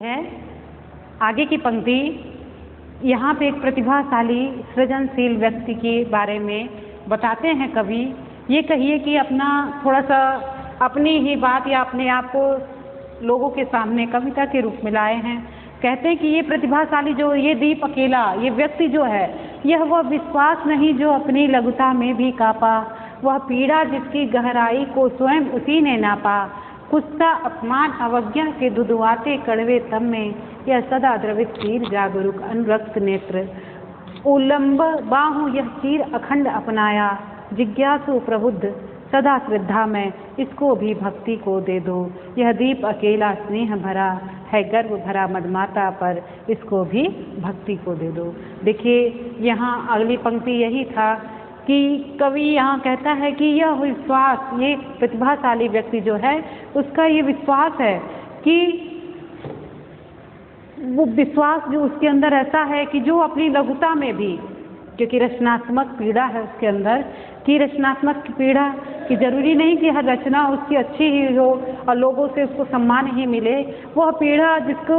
है। आगे की पंक्ति यहाँ पे एक प्रतिभाशाली सृजनशील व्यक्ति के बारे में बताते हैं कवि। ये कहिए कि अपना थोड़ा सा अपनी ही बात या अपने आप को लोगों के सामने कविता के रूप में लाए हैं। कहते हैं कि ये प्रतिभाशाली जो ये दीप अकेला ये व्यक्ति जो है यह वह विश्वास नहीं जो अपनी लघुता में भी कापा, वह पीड़ा जिसकी गहराई को स्वयं उसी ने नापा। कुत्सा अपमान अवज्ञा के दुधवाते कड़वे तम में यह सदा द्रवित चीर जागरूक अनुरक्त नेत्र। उलंब बाहु यह चीर अखंड अपनाया, जिज्ञासु प्रबुद्ध सदा श्रद्धा में इसको भी भक्ति को दे दो। यह दीप अकेला स्नेह भरा है गर्व भरा मदमाता पर, इसको भी भक्ति को दे दो। देखिए यहाँ अगली पंक्ति यही था कि कवि यहाँ कहता है कि यह विश्वास, ये प्रतिभाशाली व्यक्ति जो है उसका ये विश्वास है कि वो विश्वास जो उसके अंदर ऐसा है कि जो अपनी लघुता में भी, क्योंकि रचनात्मक पीड़ा है उसके अंदर कि रचनात्मक पीड़ा कि जरूरी नहीं कि हर रचना उसकी अच्छी ही हो और लोगों से उसको सम्मान ही मिले। वह पीड़ा जिसको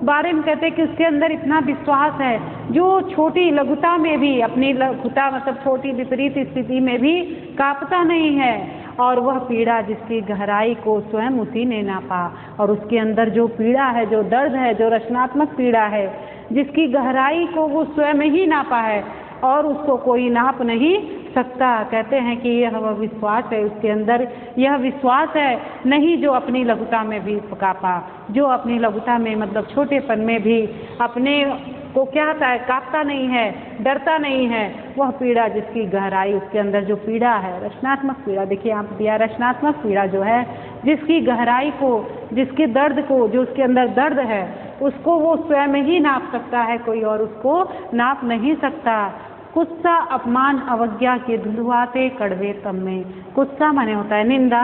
बारे में कहते हैं कि उसके अंदर इतना विश्वास है जो छोटी लघुता में भी, अपनी लघुता मतलब छोटी विपरीत स्थिति में भी कांपता नहीं है। और वह पीड़ा जिसकी गहराई को स्वयं उसी ने नापा, और उसके अंदर जो पीड़ा है, जो दर्द है, जो रचनात्मक पीड़ा है, जिसकी गहराई को वो स्वयं ही नापा है और उसको कोई नाप नहीं सकता। कहते हैं कि यह वह विश्वास है उसके अंदर, यह विश्वास है नहीं जो अपनी लघुता में भी कापा, जो अपनी लघुता में मतलब छोटेपन में भी अपने को क्या होता है, कांपता नहीं है, डरता नहीं है। वह पीड़ा जिसकी गहराई, उसके अंदर जो पीड़ा है रचनात्मक पीड़ा, देखिए आप दिया रचनात्मक पीड़ा जो है जिसकी गहराई को, जिसके दर्द को, जो उसके अंदर दर्द है उसको वो स्वयं ही नाप सकता है, कोई और उसको नाप नहीं सकता। कुत्सा अपमान अवज्ञा के धुलवाते कड़वे तम में, कुत्सा माने होता है निंदा।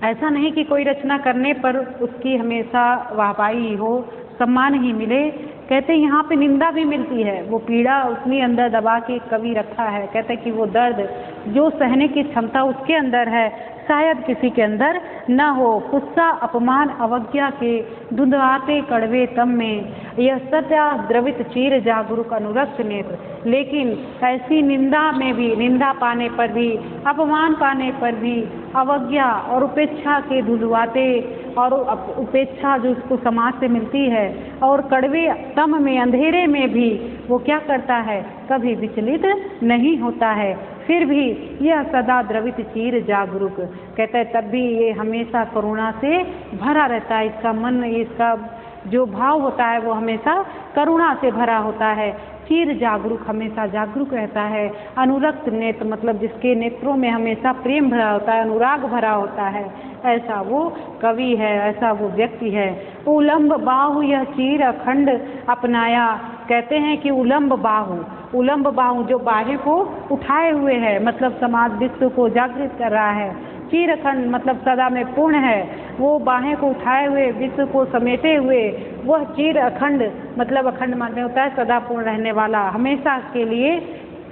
ऐसा नहीं कि कोई रचना करने पर उसकी हमेशा वाहवाही हो, सम्मान ही मिले। कहते हैं यहाँ पे निंदा भी मिलती है, वो पीड़ा उसने अंदर दबा के कवि रखा है। कहते हैं कि वो दर्द जो सहने की क्षमता उसके अंदर है शायद किसी के अंदर न हो। कुत्सा अपमान अवज्ञा के धुंधवाते कड़वे तम में यह सत्या द्रवित चीर जागरूक अनुरक्त नेत्र। लेकिन ऐसी निंदा में भी, निंदा पाने पर भी, अपमान पाने पर भी, अवज्ञा और उपेक्षा के धुलवाते, और उपेक्षा जो उसको समाज से मिलती है, और कड़वे तम में अंधेरे में भी वो क्या करता है, कभी विचलित नहीं होता है। फिर भी यह सदा द्रवित चीर जागरूक, कहता है तब भी ये हमेशा करुणा से भरा रहता है। इसका मन, इसका जो भाव होता है वो हमेशा करुणा से भरा होता है। चीर जागरूक, हमेशा जागरूक रहता है। अनुरक्त नेत्र मतलब जिसके नेत्रों में हमेशा प्रेम भरा होता है, अनुराग भरा होता है, ऐसा वो कवि है, ऐसा वो व्यक्ति है। उलंब बाहु यह चीर अखंड अपनाया, कहते हैं कि उलंब बाहु, उलंब बाहु जो बाहें को उठाए हुए है, मतलब समाज विश्व को जागृत कर रहा है। चीर अखंड मतलब सदा में पूर्ण है, वो बाहें को उठाए हुए विश्व को समेटे हुए। वह चीर अखंड मतलब अखंड माने होता है सदा पूर्ण रहने वाला, हमेशा के लिए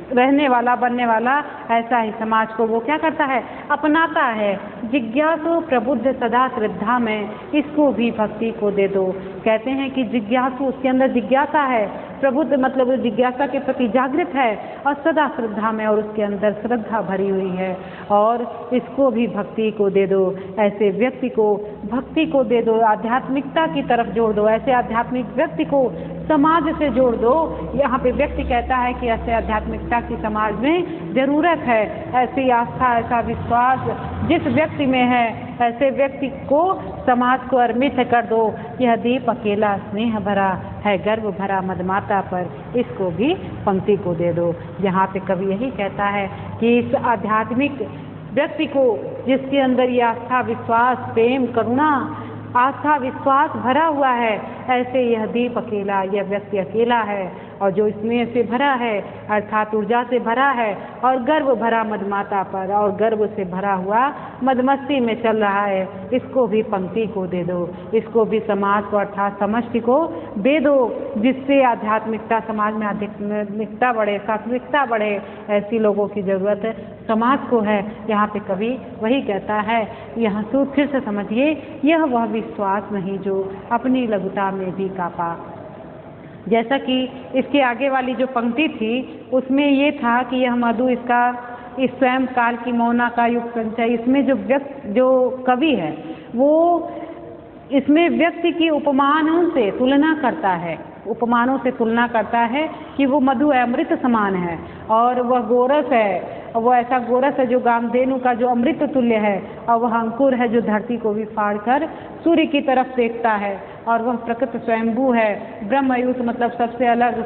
रहने वाला, बनने वाला। ऐसा ही समाज को वो क्या करता है, अपनाता है। जिज्ञासु प्रबुद्ध सदा श्रद्धा में इसको भी भक्ति को दे दो। कहते हैं कि जिज्ञासु, उसके अंदर जिज्ञासा है, प्रबुद्ध मतलब जिज्ञासा के प्रति जागृत है, और सदा श्रद्धा में, और उसके अंदर श्रद्धा भरी हुई है, और इसको भी भक्ति को दे दो। ऐसे व्यक्ति को भक्ति को दे दो, आध्यात्मिकता की तरफ जोड़ दो। ऐसे आध्यात्मिक व्यक्ति को समाज से जोड़ दो। यहाँ पे व्यक्ति कहता है कि ऐसे आध्यात्मिकता की समाज में जरूरत है। ऐसी आस्था, ऐसा विश्वास जिस व्यक्ति में है, ऐसे व्यक्ति को समाज को अर्पित कर दो। यह दीप अकेला स्नेह भरा है गर्व भरा मदमाता पर, इसको भी पंक्ति को दे दो। यहाँ पे कवि यही कहता है कि इस आध्यात्मिक व्यक्ति को जिसके अंदर ये आस्था विश्वास प्रेम करुणा आस्था विश्वास भरा हुआ है, ऐसे यह दीप अकेला, यह व्यक्ति अकेला है, और जो स्नेह से भरा है अर्थात ऊर्जा से भरा है, और गर्व भरा मदमाता पर, और गर्व से भरा हुआ मदमस्ती में चल रहा है। इसको भी पंक्ति को दे दो, इसको भी समाज को अर्थात समष्टि को दे दो, जिससे आध्यात्मिकता समाज में आध्यात्मिकता बढ़े, सात्विकता बढ़े। ऐसी लोगों की ज़रूरत समाज को है। यहाँ पे कवि वही कहता है, यहाँ से फिर से समझिए, यह वह विश्वास नहीं जो अपनी लघुता में भी कापा। जैसा कि इसके आगे वाली जो पंक्ति थी उसमें ये था कि यह मधु इसका इस स्वयं काल की मौना का युग संचय, इसमें जो कवि है वो इसमें व्यक्ति की उपमानों से तुलना करता है, उपमानों से तुलना करता है कि वो मधु अमृत समान है और वह गोरस है, वो ऐसा गोरस है जो कामधेनु का जो अमृत तुल्य है, और वह अंकुर है जो धरती को भी फाड़ कर सूर्य की तरफ देखता है, और वह प्रकृति स्वयंभू है, ब्रह्मयुत मतलब सबसे अलग,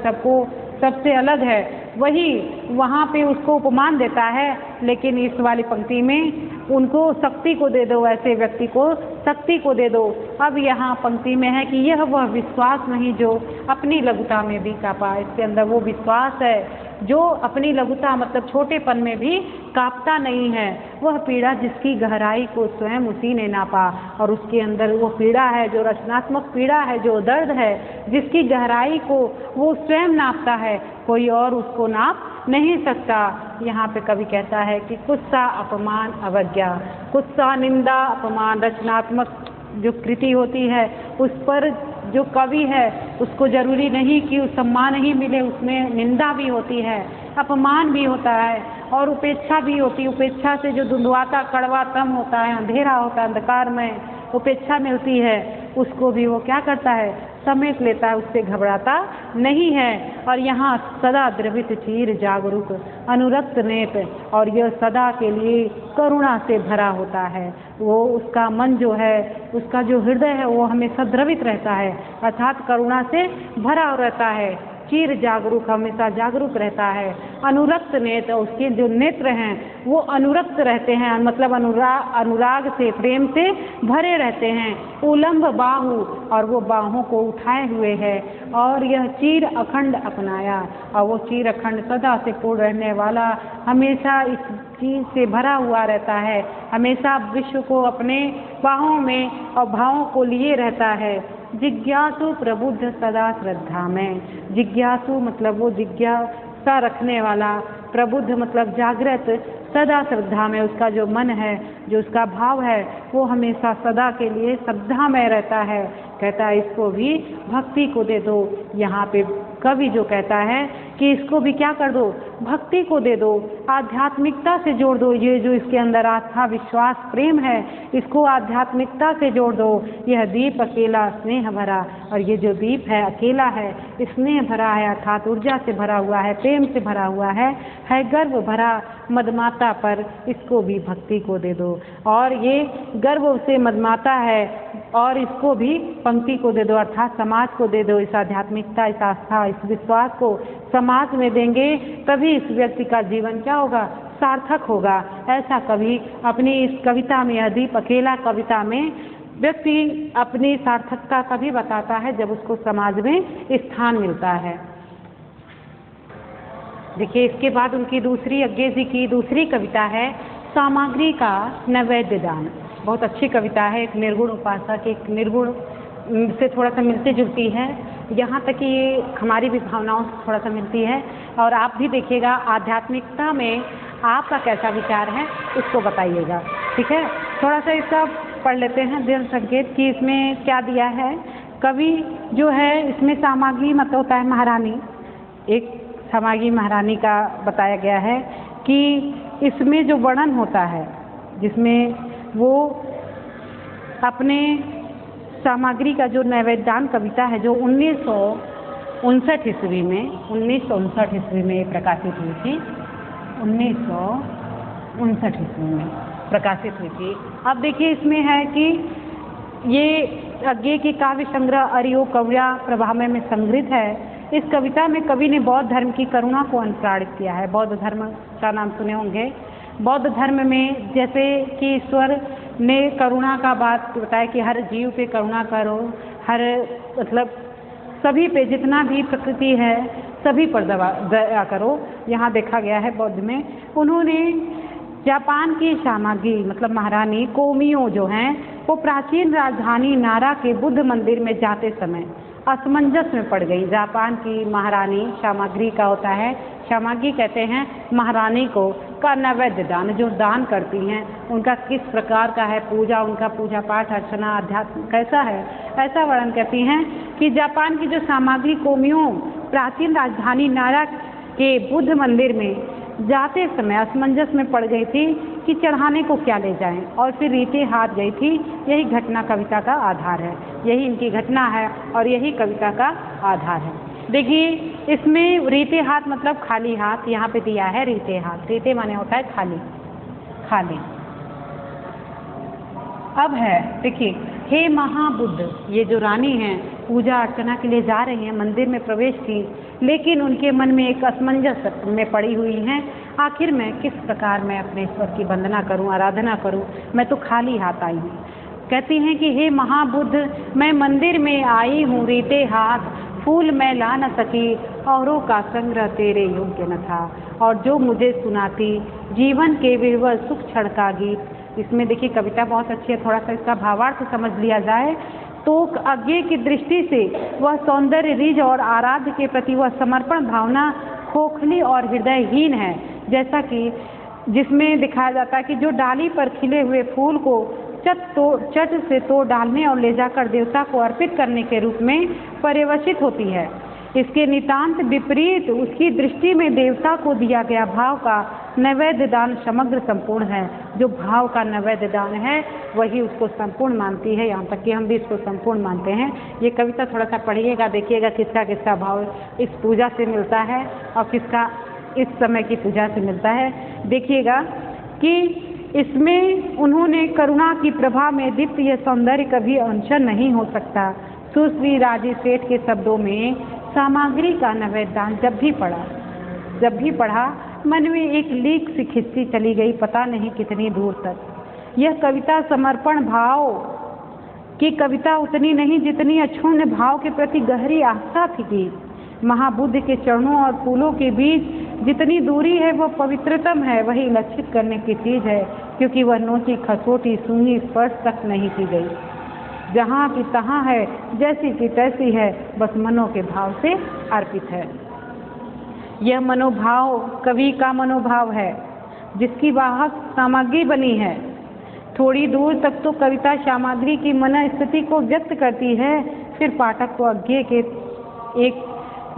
सबसे अलग है। वही वहाँ पे उसको उपमान देता है, लेकिन इस वाली पंक्ति में उनको शक्ति को दे दो, ऐसे व्यक्ति को शक्ति को दे दो। अब यहाँ पंक्ति में है कि यह वह विश्वास नहीं जो अपनी लघुता में भी कापा। इसके अंदर वो विश्वास है जो अपनी लघुता मतलब छोटेपन में भी कांपता नहीं है। वह पीड़ा जिसकी गहराई को स्वयं उसी ने नापा, और उसके अंदर वो पीड़ा है जो रचनात्मक पीड़ा है, जो दर्द है, जिसकी गहराई को वो स्वयं नापता है, कोई और उसको नाप नहीं सकता। यहाँ पे कवि कहता है कि कुत्सा, अपमान, अवज्ञा, कुत्सा निंदा, अपमान, रचनात्मक जो कृति होती है उस पर जो कवि है उसको जरूरी नहीं कि उस सम्मान ही मिले, उसमें निंदा भी होती है, अपमान भी होता है और उपेक्षा भी होती है। उपेक्षा से जो धुंधवाता कड़वा तम होता है, अंधेरा होता है, अंधकार में उपेक्षा मिलती है, उसको भी वो क्या करता है, समेट लेता है, उससे घबराता नहीं है। और यहाँ सदा द्रवित चीर जागरूक अनुरक्त नेत, और यह सदा के लिए करुणा से भरा होता है। वो उसका मन जो है, उसका जो हृदय है वो हमेशा द्रवित रहता है, अर्थात करुणा से भरा रहता है। चीर जागरूक हमेशा जागरूक रहता है। अनुरक्त नेत्र, उसके जो नेत्र हैं वो अनुरक्त रहते हैं, मतलब अनुराग से, प्रेम से भरे रहते हैं। उलंब बाहु, और वो बाहों को उठाए हुए है। और यह चीर अखंड अपनाया, और वो चीर अखंड सदा से पूर्ण रहने वाला, हमेशा इस चीज से भरा हुआ रहता है, हमेशा विश्व को अपने बाहों में और भावों को लिए रहता है। जिज्ञासु प्रबुद्ध सदा श्रद्धा में, जिज्ञासु मतलब वो जिज्ञासा रखने वाला, प्रबुद्ध मतलब जागृत, सदा श्रद्धा में उसका जो मन है, जो उसका भाव है वो हमेशा सदा के लिए श्रद्धा में रहता है। कहता है इसको भी भक्ति को दे दो। यहाँ पे कवि जो कहता है कि इसको भी क्या कर दो, भक्ति को दे दो, आध्यात्मिकता से जोड़ दो। ये जो इसके अंदर आस्था, विश्वास, प्रेम है, इसको आध्यात्मिकता से जोड़ दो। यह दीप अकेला स्नेह भरा, और ये जो दीप है अकेला है, स्नेह भरा है, अर्थात ऊर्जा से भरा हुआ है, प्रेम से भरा हुआ है गर्व भरा मदमाता पर, इसको भी भक्ति को दे दो। और ये गर्व से मदमाता है, और इसको भी पंक्ति को दे दो, अर्थात समाज को दे दो। इस आध्यात्मिकता, इस आस्था, इस विश्वास को समाज में देंगे, तभी इस व्यक्ति का जीवन क्या होगा, सार्थक होगा। ऐसा कवि अपनी इस कविता में, दीप अकेला कविता में व्यक्ति अपनी सार्थकता तभी बताता है जब उसको समाज में स्थान मिलता है। देखिए इसके बाद उनकी दूसरी, अज्ञे जी की दूसरी कविता है सामग्री का नैवेद्य दान। बहुत अच्छी कविता है, एक निर्गुण उपासक, एक निर्गुण से थोड़ा सा मिलती जुलती है, यहाँ तक कि ये हमारी भी भावनाओं से थोड़ा सा मिलती है। और आप भी देखिएगा आध्यात्मिकता में आपका कैसा विचार है उसको बताइएगा, ठीक है। थोड़ा सा इसका पढ़ लेते हैं दृढ़ संकेत कि इसमें क्या दिया है। कवि जो है इसमें सामग्री मतलब होता है महारानी, एक सामग्री महारानी का बताया गया है कि इसमें जो वर्णन होता है, जिसमें वो अपने सामग्री का जो नैवेद्यान कविता है जो 1959 ईस्वी में प्रकाशित हुई थी, 1959 ईस्वी में प्रकाशित हुई थी। अब देखिए इसमें है कि ये अज्ञे की काव्य संग्रह अरियो कव्या प्रभाव में संग्रहित है। इस कविता में कवि ने बौद्ध धर्म की करुणा को अनुप्राणित किया है। बौद्ध धर्म का नाम सुने होंगे। बौद्ध धर्म में जैसे कि ईश्वर ने करुणा का बात बताया कि हर जीव पे करुणा करो, हर मतलब सभी पे, जितना भी प्रकृति है सभी पर दया करो, यहाँ देखा गया है बौद्ध में। उन्होंने जापान की सामग्री मतलब महारानी कोमियो जो हैं वो प्राचीन राजधानी नारा के बुद्ध मंदिर में जाते समय असमंजस में पड़ गई। जापान की महारानी सामग्री का होता है, सामग्री कहते हैं महारानी को, का नैवेद्य दान, जो दान करती हैं उनका किस प्रकार का है पूजा, उनका पूजा पाठ अर्चना अध्यात्म कैसा है, ऐसा वर्णन करती हैं कि जापान की जो सामग्री कोमियों प्राचीन राजधानी नारा के बुद्ध मंदिर में जाते समय असमंजस में पड़ गई थी कि चढ़ाने को क्या ले जाएं, और फिर रीते हाथ गई थी। यही घटना कविता का आधार है, यही इनकी घटना है और यही कविता का आधार है। देखिए इसमें रीते हाथ मतलब खाली हाथ, यहाँ पे दिया है रीते हाथ, रीते माने होता है खाली, खाली। अब है देखिए, हे महाबुद्ध, ये जो रानी हैं पूजा अर्चना के लिए जा रही हैं, मंदिर में प्रवेश की, लेकिन उनके मन में एक असमंजस में पड़ी हुई हैं, आखिर मैं किस प्रकार मैं अपने ईश्वर की वंदना करूं, आराधना करूं, मैं तो खाली हाथ आई हूं। कहती हैं कि हे महाबुद्ध, मैं मंदिर में आई हूं रीते हाथ, फूल मैं ला न सकी, औरों का संग्रह तेरे योग्य न था, और जो मुझे सुनाती जीवन के विह्वल सुख क्षण का गीत। इसमें देखिए कविता बहुत अच्छी है, थोड़ा सा इसका भावार्थ समझ लिया जाए तो आगे की दृष्टि से वह सौंदर्य रिज और आराध्य के प्रति वह समर्पण भावना खोखली और हृदयहीन है, जैसा कि जिसमें दिखाया जाता है कि जो डाली पर खिले हुए फूल को चट से तोड़ डालने और ले जाकर देवता को अर्पित करने के रूप में पर्यवसित होती है। इसके नितांत विपरीत उसकी दृष्टि में देवता को दिया गया भाव का नैवेद्य दान समग्र संपूर्ण है। जो भाव का नैवेद्य दान है वही उसको संपूर्ण मानती है, यहाँ तक कि हम भी इसको संपूर्ण मानते हैं। ये कविता थोड़ा सा पढ़िएगा, देखिएगा किसका किसका भाव इस पूजा से मिलता है और किसका इस समय की पूजा से मिलता है। देखिएगा कि इसमें उन्होंने करुणा की प्रभा में दीप्त यह सौंदर्य कभी अनशन नहीं हो सकता। सुश्री राजी सेठ के शब्दों में सामग्री का नैवेद्य दान जब भी पढ़ा मन में एक लीक सी खिस्सी चली गई, पता नहीं कितनी दूर तक। यह कविता समर्पण भाव की कविता उतनी नहीं जितनी अक्षुण्ण भाव के प्रति गहरी आस्था थी कि महाबुद्ध के चरणों और फूलों के बीच जितनी दूरी है वह पवित्रतम है, वही लक्षित करने की चीज है, क्योंकि वह नोची खसोटी सूंघी स्पर्श तक नहीं की गई। जहाँ की तहाँ है, जैसी की तैसी है, बस मनों के भाव से अर्पित है। यह मनोभाव कवि का मनोभाव है जिसकी वाहक सामग्री बनी है। थोड़ी दूर तक तो कविता सामग्री की मन स्थिति को व्यक्त करती है, फिर पाठक को आगे के एक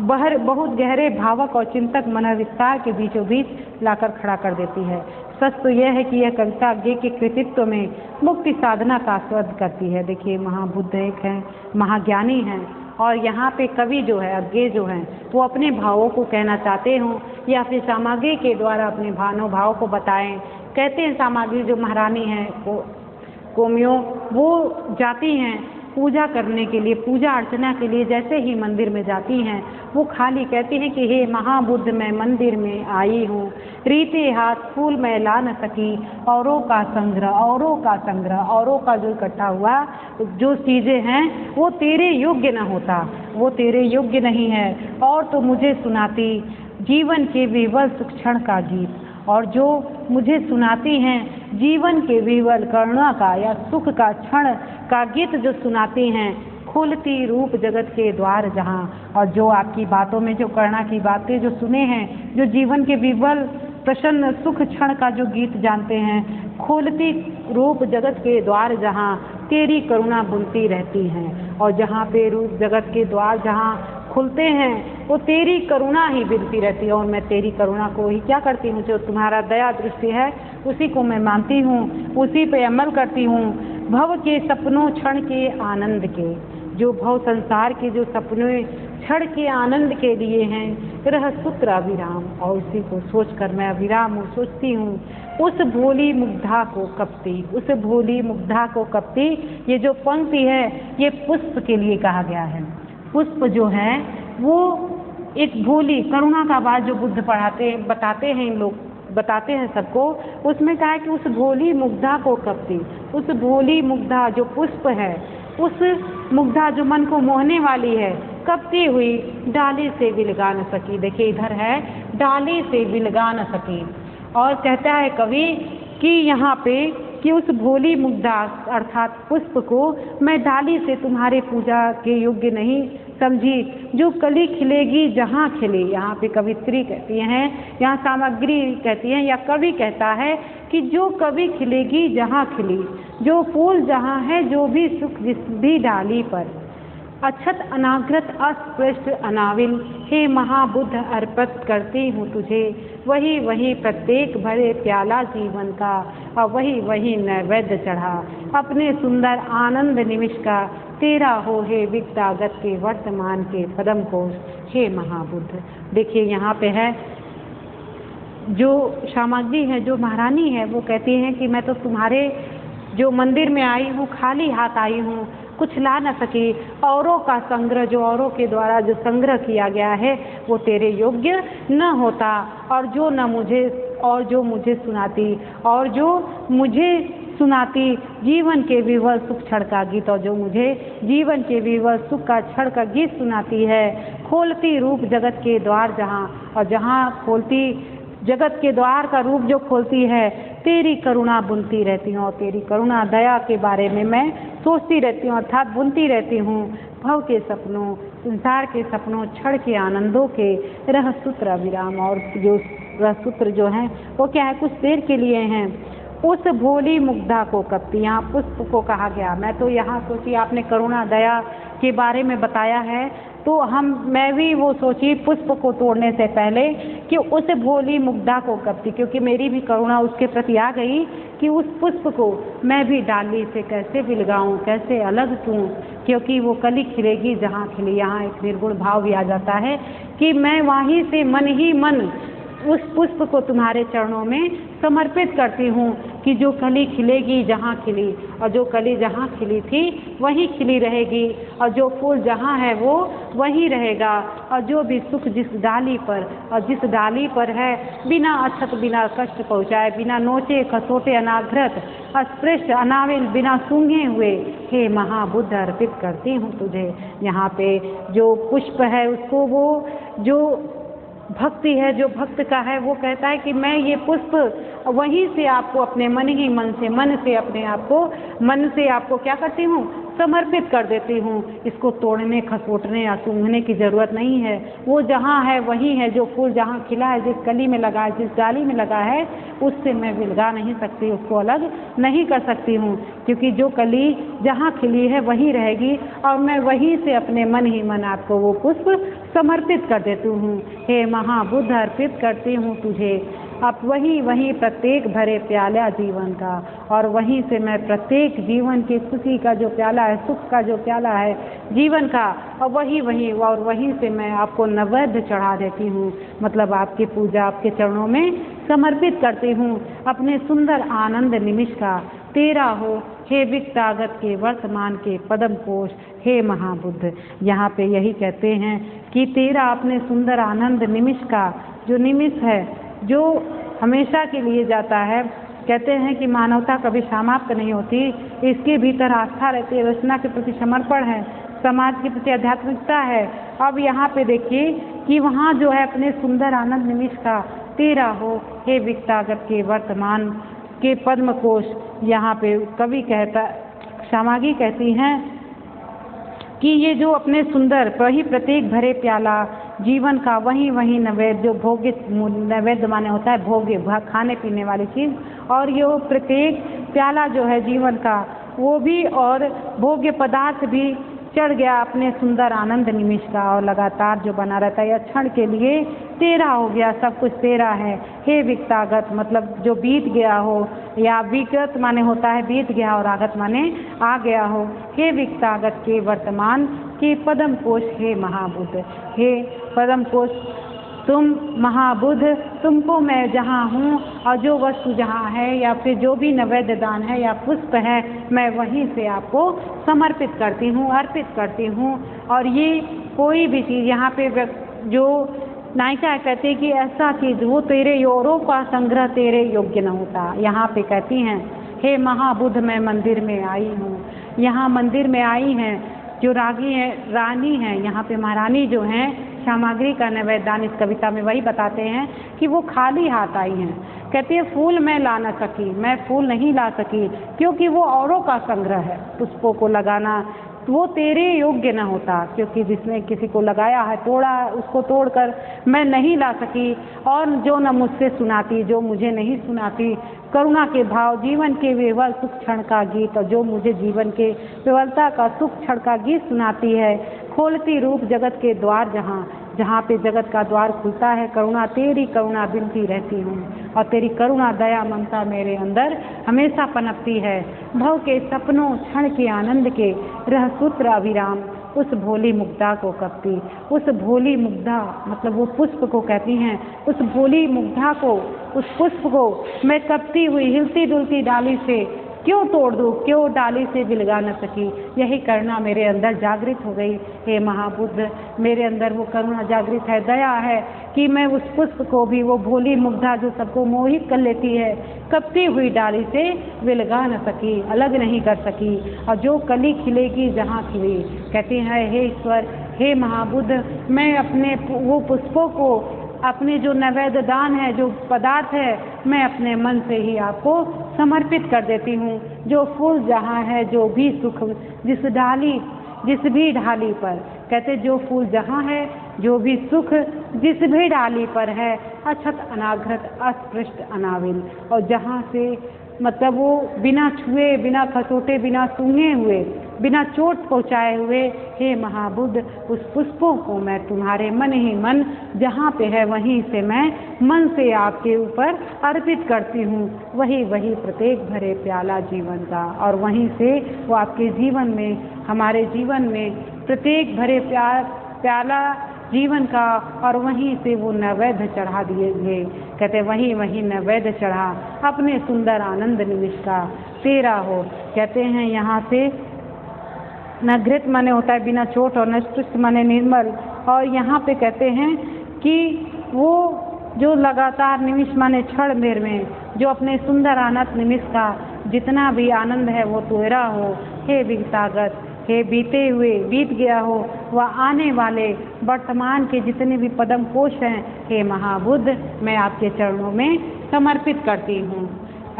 बहुत गहरे भावक और चिंतक मनोविस्तार के बीचों बीच लाकर खड़ा कर देती है। सच तो यह है कि यह कविता आगे के कृतित्व में मुक्ति साधना का आस्वाद करती है। देखिए महाबुद्ध एक हैं, महाज्ञानी हैं, और यहाँ पे कवि जो है आगे जो हैं वो अपने भावों को कहना चाहते हों या फिर सामग्री के द्वारा अपने भाव को बताएं। कहते हैं सामग्री जो महारानी हैं कोमियों, वो जाती हैं पूजा करने के लिए, पूजा अर्चना के लिए, जैसे ही मंदिर में जाती हैं वो खाली कहती हैं कि हे महाबुद्ध, मैं मंदिर में आई हूँ, रीते हाथ फूल मैं ला न सकी, औरों का संग्रह, औरों का जो इकट्ठा हुआ जो चीज़ें हैं वो तेरे योग्य न होता, वो तेरे योग्य नहीं है, और तो मुझे सुनाती जीवन के विवल सुख क्षण का गीत, और जो मुझे सुनाती हैं जीवन के विवल करुणा का या सुख का क्षण का गीत जो सुनाती हैं, खुलती रूप जगत के द्वार जहाँ, और जो आपकी बातों में जो करुणा की बातें जो सुने हैं, जो जीवन के विवल प्रसन्न सुख क्षण का जो गीत जानते हैं, खुलती रूप जगत के द्वार जहाँ तेरी करुणा बुनती रहती हैं, और जहाँ पे रूप जगत के द्वार जहाँ खुलते हैं वो तेरी करुणा ही बिनती रहती है, और मैं तेरी करुणा को ही क्या करती हूँ, जो तुम्हारा दया दृष्टि है उसी को मैं मानती हूँ, उसी पे अमल करती हूँ। भव के सपनों क्षण के आनंद के, जो भव संसार के जो सपने क्षण के आनंद के लिए हैं, रह सूत्र अविराम, और उसी को सोचकर मैं अविराम हूँ, सोचती हूँ उस भोली मुग्धा को कपती, उस भोली मुग्धा को कपती। ये जो पंक्ति है ये पुष्प के लिए कहा गया है। पुष्प जो है वो एक भोली करुणा का बात जो बुद्ध बताते हैं, इन लोग बताते हैं सबको, उसमें कहा है कि उस भोली मुग्धा को कपती, उस भोली मुग्धा जो पुष्प है, उस मुग्धा जो मन को मोहने वाली है, कपती हुई डाली से भी लगा न सकी। देखिए इधर है डाली से भी लगा न सकी, और कहता है कवि कि यहाँ पे कि उस भोली मुग्धा अर्थात पुष्प को मैं डाली से तुम्हारे पूजा के योग्य नहीं समझी। जो कली खिलेगी जहाँ खिले, यहाँ पे कवित्री कहती हैं, यहाँ सामग्री कहती हैं या कवि कहता है कि जो कवि खिलेगी जहाँ खिली, जो फूल जहाँ है, जो भी सुख जिस भी डाली पर, अक्षत अनाग्रत अस्पृष्ट अनाविल, हे महाबुद्ध अर्पित करती हूँ तुझे वही वही प्रत्येक भरे प्याला जीवन का, और वही वही नैवेद्य चढ़ा अपने सुंदर आनंद निमिष का, तेरा हो हे विक्तागत के वर्तमान के पदम कोश, हे महाबुद्ध। देखिए यहाँ पे है जो सामग्री है, जो महारानी है, वो कहती हैं कि मैं तो तुम्हारे जो मंदिर में आई हूँ खाली हाथ आई हूँ, कुछ ला न सकी। औरों का संग्रह, जो औरों के द्वारा जो संग्रह किया गया है वो तेरे योग्य न होता, और जो मुझे सुनाती, और जो मुझे सुनाती जीवन के विवल सुख क्षण का गीत, और जो मुझे जीवन के विवल सुख का क्षण का गीत सुनाती है। खोलती रूप जगत के द्वार जहाँ, और जहाँ खोलती जगत के द्वार का रूप जो खोलती है, तेरी करुणा बुनती रहती हूँ, और तेरी करुणा दया के बारे में मैं सोचती रहती हूँ, अर्थात बुनती रहती हूँ। भव के सपनों, संसार के सपनों, क्षण के आनंदों के रह सूत्र अविराम, और जो रह सूत्र जो हैं वो क्या है, कुछ देर के लिए हैं। उस भोली मुग्धा को कपती, यहाँ पुष्प को कहा गया। मैं तो यहाँ सोची आपने करुणा दया के बारे में बताया है, तो मैं भी वो सोची पुष्प को तोड़ने से पहले कि उस भोली मुग्धा को कपती, क्योंकि मेरी भी करुणा उसके प्रति आ गई कि उस पुष्प को मैं भी डाली से कैसे बिलगाऊं, कैसे अलग दूं, क्योंकि वो कली खिलेगी जहाँ खिली। यहाँ एक निर्गुण भाव भी आ जाता है कि मैं वहीं से मन ही मन उस पुष्प को तुम्हारे चरणों में समर्पित करती हूँ कि जो कली खिलेगी जहाँ खिली, और जो कली जहाँ खिली थी वहीं खिली रहेगी, और जो फूल जहाँ है वो वहीं रहेगा, और जो भी सुख जिस डाली पर, और जिस डाली पर है, बिना अछत बिना कष्ट पहुँचाए, बिना नोचे खसोटे अनाघ्रत अस्पृष्ट अनाविल, बिना सूंघे हुए, हे महाबुद्ध अर्पित करती हूँ तुझे। यहाँ पे जो पुष्प है उसको वो जो भक्ति है, जो भक्त का है, वो कहता है कि मैं ये पुष्प वहीं से आपको अपने मन ही मन से अपने आप को मन से आपको क्या करती हूँ, समर्पित कर देती हूँ। इसको तोड़ने खसोटने या सूंघने की ज़रूरत नहीं है, वो जहाँ है वहीं है। जो फूल जहाँ खिला है, जिस कली में लगा है, जिस डाली में लगा है, उससे मैं विलगा नहीं सकती, उसको अलग नहीं कर सकती हूँ, क्योंकि जो कली जहाँ खिली है वहीं रहेगी, और मैं वहीं से अपने मन ही मन आपको वो पुष्प समर्पित कर देती हूँ। हे महाबुद्ध अर्पित करती हूँ तुझे अब वहीं प्रत्येक भरे प्याला जीवन का, और वहीं से मैं प्रत्येक जीवन की खुशी का जो प्याला है, सुख का जो प्याला है जीवन का, और वहीं से मैं आपको नैवेद्य चढ़ा देती हूँ, मतलब आपकी पूजा आपके चरणों में समर्पित करती हूँ। अपने सुंदर आनंद निमिष का तेरा हो हे विक्तागत के वर्तमान के पदम कोश, हे महाबुद्ध। यहाँ पे यही कहते हैं कि तेरा अपने सुंदर आनंद निमिष का, जो निमिष है जो हमेशा के लिए जाता है। कहते हैं कि मानवता कभी समाप्त नहीं होती, इसके भीतर आस्था रहती है, रचना के प्रति समर्पण है, समाज के प्रति आध्यात्मिकता है। अब यहाँ पे देखिए कि वहाँ जो है अपने सुंदर आनंद निमिष का तेरा हो हे विक्तागत के वर्तमान के पद्म कोश। यहाँ पे कवि कहता, सामागी कहती हैं कि ये जो अपने सुंदर वही प्रत्येक भरे प्याला जीवन का, वही नैवेद्य, जो भोग्य नैवेद्य माने होता है भोग्य, खाने पीने वाली चीज़, और ये प्रत्येक प्याला जो है जीवन का वो भी, और भोग्य पदार्थ भी चढ़ गया अपने सुंदर आनंद निमिष का, और लगातार जो बना रहता है या क्षण के लिए तेरा हो गया, सब कुछ तेरा है। हे विक्तागत मतलब जो बीत गया हो, या विगत माने होता है बीत गया, और आगत माने आ गया हो। हे विक्तागत के वर्तमान के पदम कोश, हे महाबुद्ध, हे पदम कोश तुम महाबुद्ध, तुमको मैं जहाँ हूँ, और जो वस्तु जहाँ है या फिर जो भी नैवेद्य दान है या पुष्प है, मैं वहीं से आपको समर्पित करती हूँ, अर्पित करती हूँ। और ये कोई भी चीज़ यहाँ पे जो नायिका कहती है कि ऐसा चीज़ वो तेरे औरों का संग्रह तेरे योग्य न होता। यहाँ पे कहती हैं हे महाबुद्ध मैं मंदिर में आई हूँ, यहाँ मंदिर में आई हैं जो रागी हैं, रानी हैं, यहाँ पे महारानी जो हैं सामग्री का नैवेद्यदान इस कविता में वही बताते हैं कि वो खाली हाथ आई हैं। कहती है फूल मैं ला न सकी, मैं फूल नहीं ला सकी क्योंकि वो औरों का संग्रह है। पुष्पों को लगाना वो तेरे योग्य न होता, क्योंकि जिसने किसी को लगाया है, तोड़ा, उसको तोड़कर मैं नहीं ला सकी। और जो न मुझसे सुनाती, जो मुझे नहीं सुनाती करुणा के भाव, जीवन के विवल सुख क्षण का गीत, और जो मुझे जीवन के विवलता का सुख क्षण का गीत सुनाती है। खोलती रूप जगत के द्वार, जहाँ जहाँ पे जगत का द्वार खुलता है, करुणा तेरी करुणा बिनती रहती हूँ, और तेरी करुणा दया ममता मेरे अंदर हमेशा पनपती है। भव के सपनों क्षण के आनंद के रह सूत्र अविराम, उस भोली मुग्धा को कपती, उस भोली मुग्धा मतलब वो पुष्प को कहती हैं, उस भोली मुग्धा को, उस पुष्प को मैं कपती हुई हिलती डुलती डाली से क्यों तोड़ दूँ, क्यों डाली से बिलगा न सकी। यही करुणा मेरे अंदर जागृत हो गई। हे महाबुद्ध, मेरे अंदर वो करुणा जागृत है, दया है कि मैं उस पुष्प को भी, वो भोली मुग्धा जो सबको मोहित कर लेती है, कपती हुई डाली से विलगा न सकी, अलग नहीं कर सकी। और जो कली खिलेगी जहाँ खिली, कहती है हे ईश्वर, हे महाबुद्ध, मैं अपने वो पुष्पों को, अपने जो नैवेद्य दान है, जो पदार्थ है, मैं अपने मन से ही आपको समर्पित कर देती हूँ। जो फूल जहाँ है, जो भी सुख जिस भी ढाली पर, कहते जो फूल जहाँ है, जो भी सुख जिस भी डाली पर है, अछत अनाघ्रत अस्पृष्ट अनाविल, और जहाँ से मतलब वो बिना छुए, बिना खसोटे, बिना सूंघे हुए, बिना चोट पहुँचाए हुए, हे महाबुद्ध, उस पुष्पों को मैं तुम्हारे मन ही मन जहाँ पे है वहीं से मैं मन से आपके ऊपर अर्पित करती हूँ। वही प्रत्येक भरे प्याला जीवन का, और वहीं से वो आपके जीवन में, हमारे जीवन में प्रत्येक भरे प्याला जीवन का, और वहीं से वो नैवेद्य चढ़ा दिए गए। कहते वहीं नैवेद्य चढ़ा अपने सुंदर आनंद निमिष का तेरा हो। कहते हैं यहाँ से न घृत माने होता है बिना चोट, और न स्पृष्ट माने निर्मल। और यहाँ पे कहते हैं कि वो जो लगातार निमिष माने क्षण भर में जो अपने सुंदर आनंद निमिष का जितना भी आनंद है वो तेरा हो। हे विगतागत, हे बीते हुए, बीत गया हो, वह आने वाले वर्तमान के जितने भी पदम कोश हैं, हे महाबुद्ध, मैं आपके चरणों में समर्पित करती हूँ।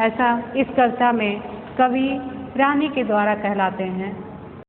ऐसा इस कविता में कवि रानी के द्वारा कहलाते हैं।